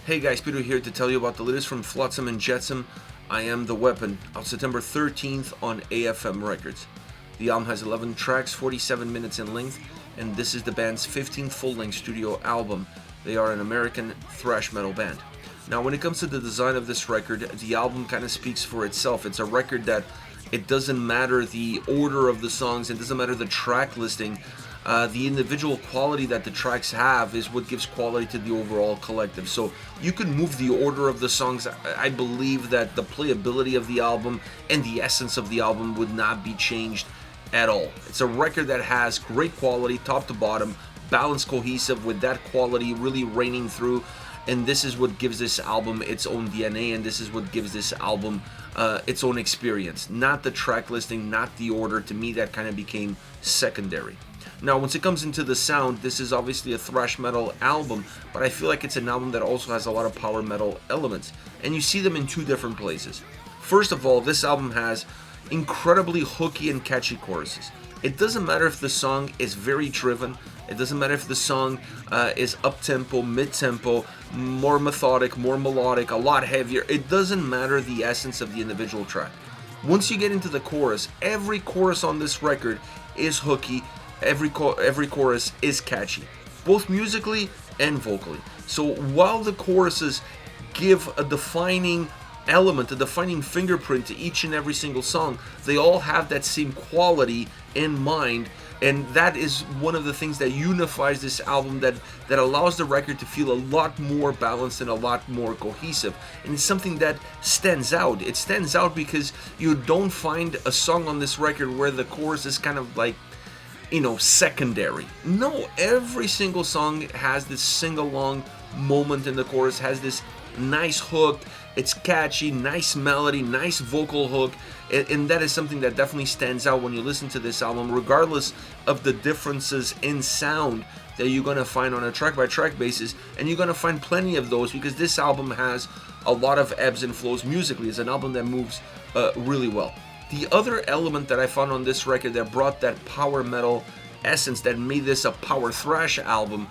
Hey guys, Peter here to tell you about the latest from Flotsam and Jetsam. I Am the Weapon, out September 13th on AFM Records. The album has 11 tracks, 47 minutes in length, and this is the band's 15th full-length studio album. They are an American thrash metal band. Now, when it comes to the design of this record, the album kind of speaks for itself. It's a record that it doesn't matter the order of the songs, it doesn't matter the track listing. The individual quality that the tracks have is what gives quality to the overall collective. So you can move the order of the songs. I believe that the playability of the album and the essence of the album would not be changed at all. It's a record that has great quality, top to bottom, balanced, cohesive, with that quality really reigning through. And this is what gives this album its own DNA, and this is what gives this album its own experience. Not the track listing, not the order. To me, that kind of became secondary. Now, once it comes into the sound, this is obviously a thrash metal album, but I feel like it's an album that also has a lot of power metal elements, and you see them in two different places. First of all, this album has incredibly hooky and catchy choruses. It doesn't matter if the song is very driven, it doesn't matter if the song is up-tempo, mid-tempo, more methodic, more melodic, a lot heavier. It doesn't matter the essence of the individual track. Once you get into the chorus, every chorus on this record is hooky. Every chorus is catchy, both musically and vocally. So while the choruses give a defining element, a defining fingerprint to each and every single song, they all have that same quality in mind, and that is one of the things that unifies this album, that allows the record to feel a lot more balanced and a lot more cohesive. And it's something that stands out. It stands out because you don't find a song on this record where the chorus is kind of like, secondary. No, every single song has this sing-along moment in the chorus, has this nice hook, it's catchy, nice melody, nice vocal hook, and that is something that definitely stands out when you listen to this album, regardless of the differences in sound that you're going to find on a track-by-track basis, and you're going to find plenty of those because this album has a lot of ebbs and flows musically. It's an album that moves really well. The other element that I found on this record that brought that power metal essence, that made this a power thrash album,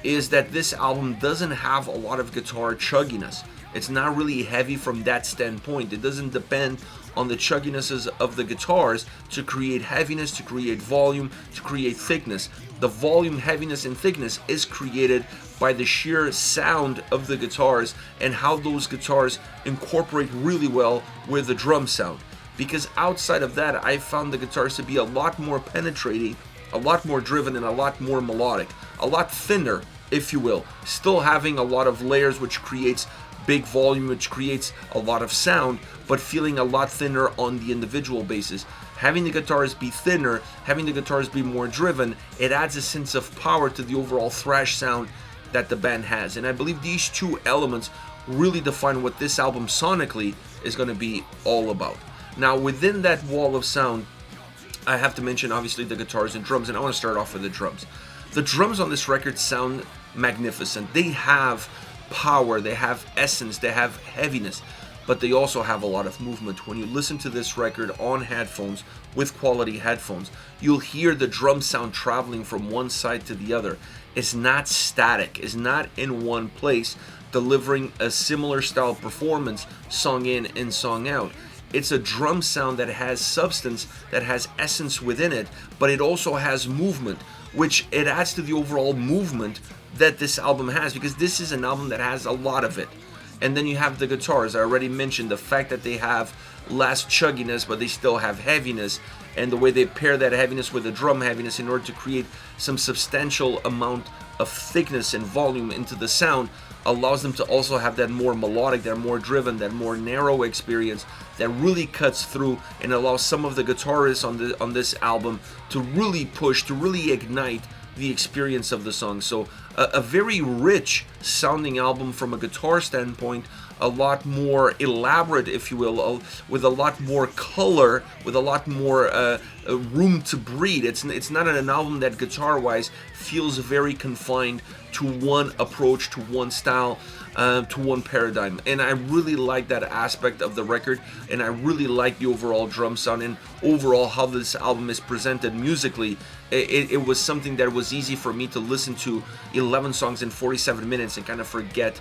is that this album doesn't have a lot of guitar chugginess. It's not really heavy from that standpoint. It doesn't depend on the chugginesses of the guitars to create heaviness, to create volume, to create thickness. The volume, heaviness, and thickness is created by the sheer sound of the guitars and how those guitars incorporate really well with the drum sound. Because outside of that, I found the guitars to be a lot more penetrating, a lot more driven, and a lot more melodic, a lot thinner, if you will, still having a lot of layers, which creates big volume, which creates a lot of sound, but feeling a lot thinner on the individual basis. Having the guitars be thinner, having the guitars be more driven, it adds a sense of power to the overall thrash sound that the band has. And I believe these two elements really define what this album sonically is going to be all about. Now, within that wall of sound, I have to mention obviously the guitars and drums, and I want to start off with the drums. The drums on this record sound magnificent. They have power, they have essence, they have heaviness, but they also have a lot of movement. When you listen to this record on headphones, with quality headphones, you'll hear the drum sound traveling from one side to the other. It's not static, it's not in one place, delivering a similar style performance song in and song out. It's a drum sound that has substance, that has essence within it, but it also has movement, which it adds to the overall movement that this album has, because this is an album that has a lot of it. And then you have the guitars. I already mentioned the fact that they have less chugginess, but they still have heaviness, and the way they pair that heaviness with the drum heaviness in order to create some substantial amount of thickness and volume into the sound allows them to also have that more melodic, that more driven, that more narrow experience that really cuts through and allows some of the guitarists on this album to really push, to really ignite the experience of the song. So a very rich sounding album from a guitar standpoint, a lot more elaborate, if you will, with a lot more color, with a lot more room to breathe. It's not an album that guitar-wise feels very confined to one approach, to one style, to one paradigm. And I really like that aspect of the record, and I really like the overall drum sound and overall how this album is presented musically. It was something that was easy for me to listen to 11 songs in 47 minutes and kind of forget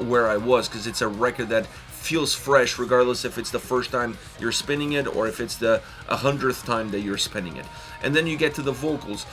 where I was, because it's a record that feels fresh regardless if it's the first time you're spinning it or if it's the 100th time that you're spinning it. And then you get to the vocals.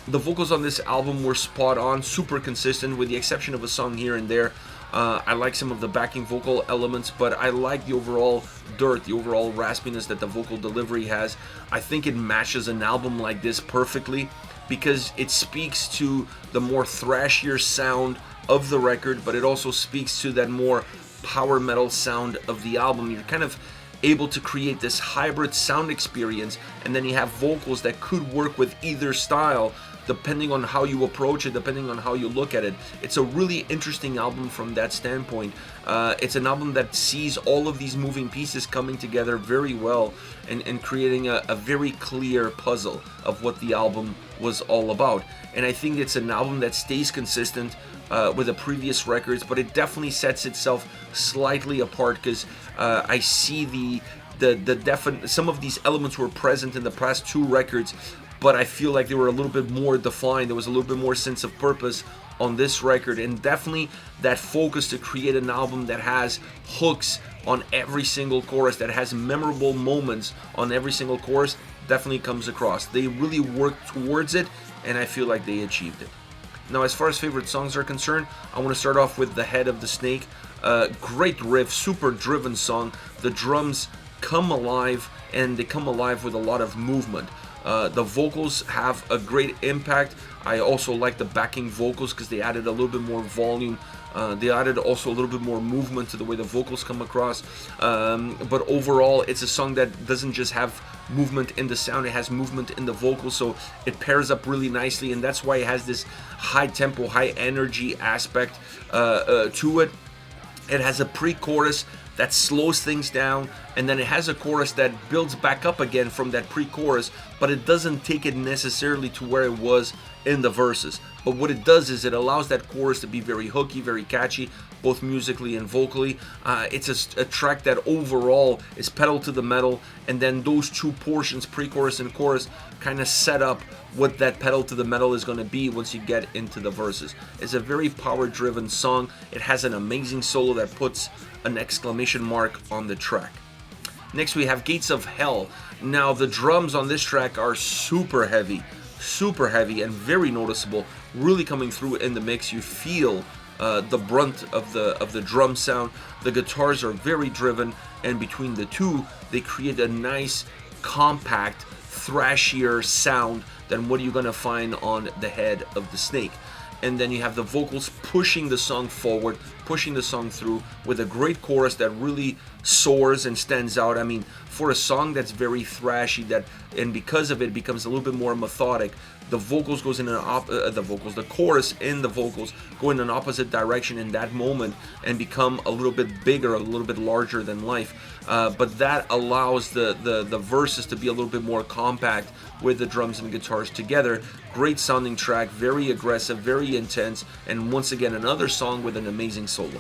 The vocals on this album were spot on, super consistent, with the exception of a song here and there. I like some of the backing vocal elements, but I like the overall dirt, the overall raspiness that the vocal delivery has. I think it matches an album like this perfectly, because it speaks to the more thrashier sound of the record, but it also speaks to that more power metal sound of the album. You're kind of able to create this hybrid sound experience, and then you have vocals that could work with either style depending on how you approach it, depending on how you look at it. It's a really interesting album from that standpoint. It's an album that sees all of these moving pieces coming together very well and creating a very clear puzzle of what the album was all about. And I think it's an album that stays consistent with the previous records, but it definitely sets itself slightly apart, because I see some of these elements were present in the past two records, but I feel like they were a little bit more defined. There was a little bit more sense of purpose on this record, and definitely that focus to create an album that has hooks on every single chorus, that has memorable moments on every single chorus, definitely comes across. They really worked towards it, and I feel like they achieved it. Now, as far as favorite songs are concerned, I want to start off with The Head of the Snake. Great riff, super driven song. The drums come alive, and they come alive with a lot of movement. The vocals have a great impact. I also like the backing vocals because they added a little bit more volume. They added also a little bit more movement to the way the vocals come across. But overall, it's a song that doesn't just have movement in the sound, it has movement in the vocals, so it pairs up really nicely, and that's why it has this high tempo, high energy aspect to it. It has a pre-chorus that slows things down, and then it has a chorus that builds back up again from that pre-chorus, but it doesn't take it necessarily to where it was in the verses. But what it does is it allows that chorus to be very hooky, very catchy, both musically and vocally. It's a track that overall is pedal to the metal, and then those two portions, pre-chorus and chorus, kind of set up what that pedal to the metal is going to be once you get into the verses. It's a very power-driven song. It has an amazing solo that puts an exclamation mark on the track. Next we have Gates of Hell. Now the drums on this track are super heavy and very noticeable, really coming through in the mix. You feel the brunt of the drum sound. The guitars are very driven, and between the two they create a nice compact thrashier sound than what you're gonna find on The Head of the Snake. And then you have the vocals pushing the song forward, pushing the song through with a great chorus that really soars and stands out. I mean, for a song that's very thrashy, and because of it becomes a little bit more methodic, the vocals goes in the chorus and the vocals go in an opposite direction in that moment and become a little bit bigger, a little bit larger than life. But that allows the verses to be a little bit more compact with the drums and guitars together. Great sounding track, very aggressive, very intense, and once again another song with an amazing solo.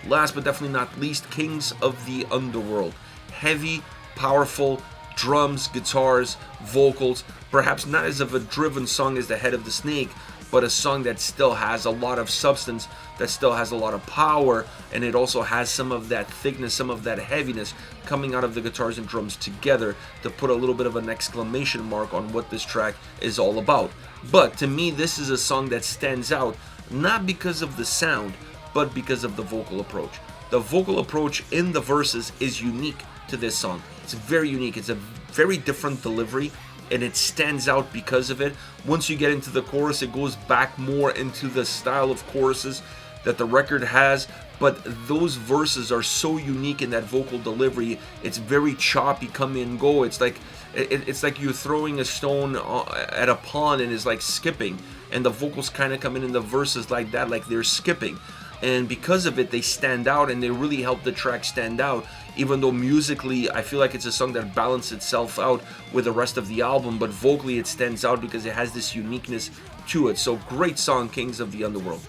Last but definitely not least, Kings of the Underworld. Heavy, powerful drums, guitars, vocals. Perhaps not as of a driven song as The Head of the Snake, but a song that still has a lot of substance, that still has a lot of power, and it also has some of that thickness, some of that heaviness coming out of the guitars and drums together to put a little bit of an exclamation mark on what this track is all about. But to me, this is a song that stands out, not because of the sound, but because of the vocal approach. The vocal approach in the verses is unique to this song. It's very unique. It's a very different delivery, and it stands out because of it. Once you get into the chorus, it goes back more into the style of choruses that the record has, but those verses are so unique in that vocal delivery. It's very choppy, come in, go. It's like you're throwing a stone at a pond and it's like skipping, and the vocals kind of come in the verses like that, like they're skipping. And because of it, they stand out, and they really help the track stand out, even though musically I feel like it's a song that balances itself out with the rest of the album, but vocally it stands out because it has this uniqueness to it. So great song, Kings of the Underworld.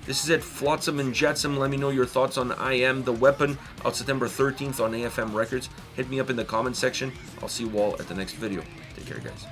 This is it, Flotsam and Jetsam. Let me know your thoughts on I Am the Weapon, out September 13th on AFM Records. Hit me up in the comment section. I'll see you all at the next video. Take care, guys.